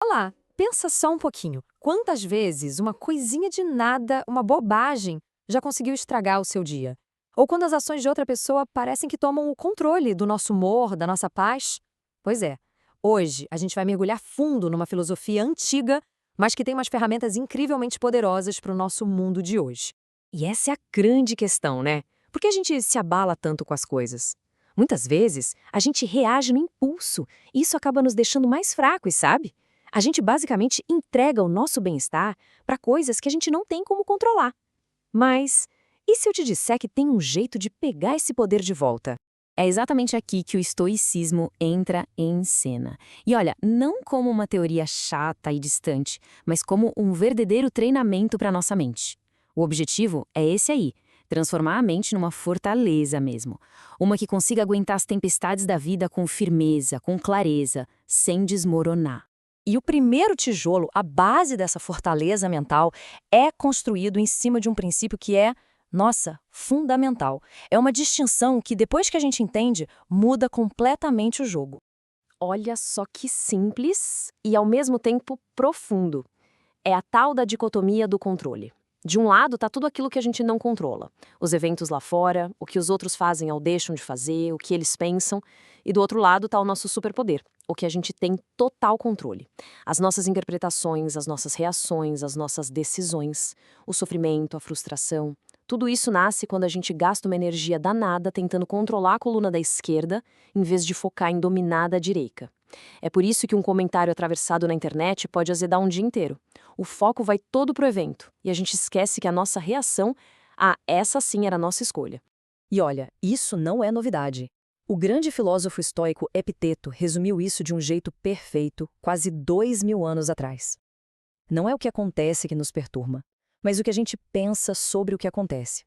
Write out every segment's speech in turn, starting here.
Olá, pensa só um pouquinho. Quantas vezes uma coisinha de nada, uma bobagem, já conseguiu estragar o seu dia? Ou quando as ações de outra pessoa parecem que tomam o controle do nosso humor, da nossa paz? Pois é, hoje a gente vai mergulhar fundo numa filosofia antiga, mas que tem umas ferramentas incrivelmente poderosas para o nosso mundo de hoje. E essa é a grande questão, né? Por que a gente se abala tanto com as coisas? Muitas vezes, a gente reage no impulso, e isso acaba nos deixando mais fracos, sabe? A gente basicamente entrega o nosso bem-estar para coisas que a gente não tem como controlar. Mas e se eu te disser que tem um jeito de pegar esse poder de volta? É exatamente aqui que o estoicismo entra em cena. E olha, não como uma teoria chata e distante, mas como um verdadeiro treinamento para nossa mente. O objetivo é esse aí, transformar a mente numa fortaleza mesmo. Uma que consiga aguentar as tempestades da vida com firmeza, com clareza, sem desmoronar. E o primeiro tijolo, a base dessa fortaleza mental, é construído em cima de um princípio que é, nossa, fundamental. É uma distinção que, depois que a gente entende, muda completamente o jogo. Olha só que simples e, ao mesmo tempo, profundo. É a tal da dicotomia do controle. De um lado está tudo aquilo que a gente não controla. Os eventos lá fora, o que os outros fazem ou deixam de fazer, o que eles pensam. E do outro lado está o nosso superpoder, o que a gente tem total controle. As nossas interpretações, as nossas reações, as nossas decisões, o sofrimento, a frustração. Tudo isso nasce quando a gente gasta uma energia danada tentando controlar a coluna da esquerda, em vez de focar em dominar a da direita. É por isso que um comentário atravessado na internet pode azedar um dia inteiro. O foco vai todo pro evento e a gente esquece que a nossa reação, essa sim era a nossa escolha. E olha, isso não é novidade. O grande filósofo estoico Epiteto resumiu isso de um jeito perfeito quase 2000 anos atrás. Não é o que acontece que nos perturba, mas o que a gente pensa sobre o que acontece.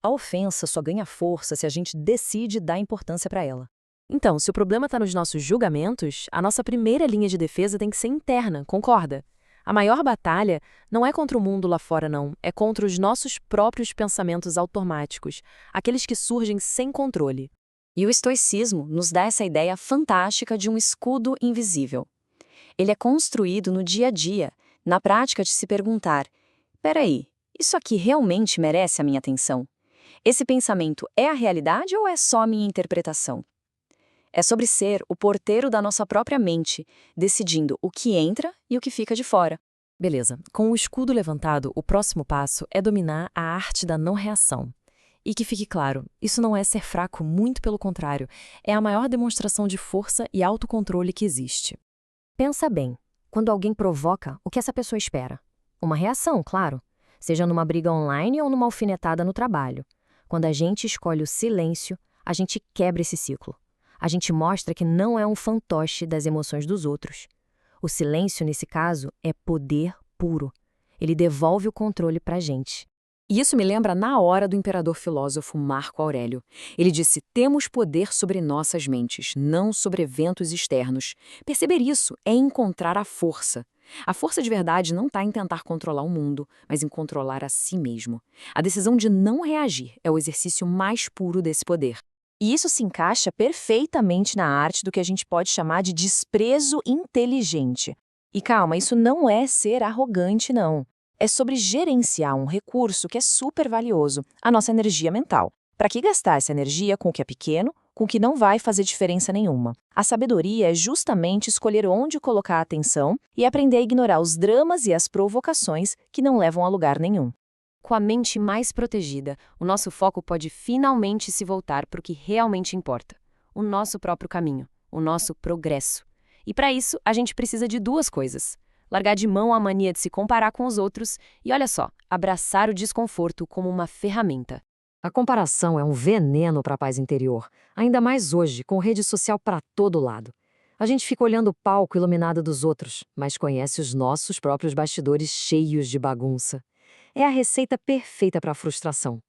A ofensa só ganha força se a gente decide dar importância para ela. Então, se o problema está nos nossos julgamentos, a nossa primeira linha de defesa tem que ser interna, concorda? A maior batalha não é contra o mundo lá fora, não. É contra os nossos próprios pensamentos automáticos, aqueles que surgem sem controle. E o estoicismo nos dá essa ideia fantástica de um escudo invisível. Ele é construído no dia a dia, na prática de se perguntar: peraí, isso aqui realmente merece a minha atenção? Esse pensamento é a realidade ou é só a minha interpretação? É sobre ser o porteiro da nossa própria mente, decidindo o que entra e o que fica de fora. Beleza. Com o escudo levantado, o próximo passo é dominar a arte da não reação. E que fique claro, isso não é ser fraco, muito pelo contrário, é a maior demonstração de força e autocontrole que existe. Pensa bem, quando alguém provoca, o que essa pessoa espera? Uma reação, claro, seja numa briga online ou numa alfinetada no trabalho. Quando a gente escolhe o silêncio, a gente quebra esse ciclo. A gente mostra que não é um fantoche das emoções dos outros. O silêncio, nesse caso, é poder puro. Ele devolve o controle pra gente. E isso me lembra na hora do imperador filósofo Marco Aurélio. Ele disse: temos poder sobre nossas mentes, não sobre eventos externos. Perceber isso é encontrar a força. A força de verdade não está em tentar controlar o mundo, mas em controlar a si mesmo. A decisão de não reagir é o exercício mais puro desse poder. E isso se encaixa perfeitamente na arte do que a gente pode chamar de desprezo inteligente. E calma, isso não é ser arrogante, não. É sobre gerenciar um recurso que é super valioso, a nossa energia mental. Para que gastar essa energia com o que é pequeno, com o que não vai fazer diferença nenhuma? A sabedoria é justamente escolher onde colocar a atenção e aprender a ignorar os dramas e as provocações que não levam a lugar nenhum. Com a mente mais protegida, o nosso foco pode finalmente se voltar para o que realmente importa: o nosso próprio caminho, o nosso progresso. E para isso, a gente precisa de duas coisas: largar de mão a mania de se comparar com os outros e, olha só, abraçar o desconforto como uma ferramenta. A comparação é um veneno para a paz interior, ainda mais hoje, com rede social para todo lado. A gente fica olhando o palco iluminado dos outros, mas conhece os nossos próprios bastidores cheios de bagunça. É a receita perfeita para a frustração.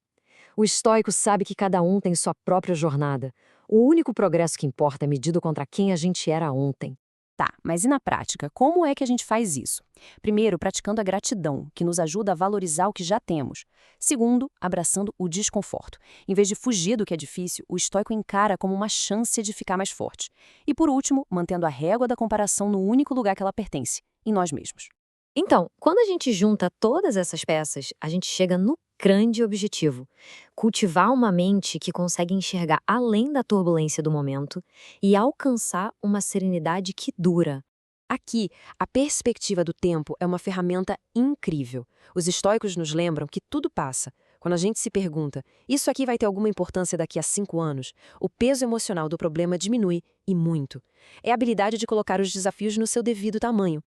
O estoico sabe que cada um tem sua própria jornada. O único progresso que importa é medido contra quem a gente era ontem. Tá, mas e na prática, como é que a gente faz isso? Primeiro, praticando a gratidão, que nos ajuda a valorizar o que já temos. Segundo, abraçando o desconforto. Em vez de fugir do que é difícil, o estoico encara como uma chance de ficar mais forte. E por último, mantendo a régua da comparação no único lugar que ela pertence: em nós mesmos. Então, quando a gente junta todas essas peças, a gente chega no grande objetivo: cultivar uma mente que consegue enxergar além da turbulência do momento e alcançar uma serenidade que dura. Aqui, a perspectiva do tempo é uma ferramenta incrível. Os estoicos nos lembram que tudo passa. Quando a gente se pergunta, isso aqui vai ter alguma importância daqui a 5 anos? O peso emocional do problema diminui, e muito. É a habilidade de colocar os desafios no seu devido tamanho.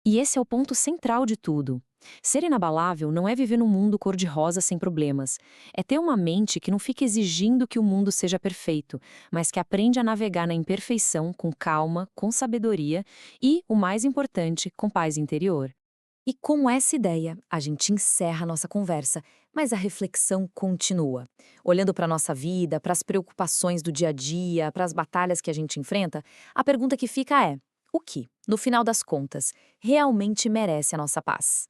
E esse é o ponto central de tudo. Ser inabalável não é viver num mundo cor-de-rosa sem problemas. É ter uma mente que não fica exigindo que o mundo seja perfeito, mas que aprende a navegar na imperfeição com calma, com sabedoria e, o mais importante, com paz interior. E com essa ideia, a gente encerra a nossa conversa, mas a reflexão continua. Olhando para a nossa vida, para as preocupações do dia a dia, para as batalhas que a gente enfrenta, a pergunta que fica é: o que, no final das contas, realmente merece a nossa paz?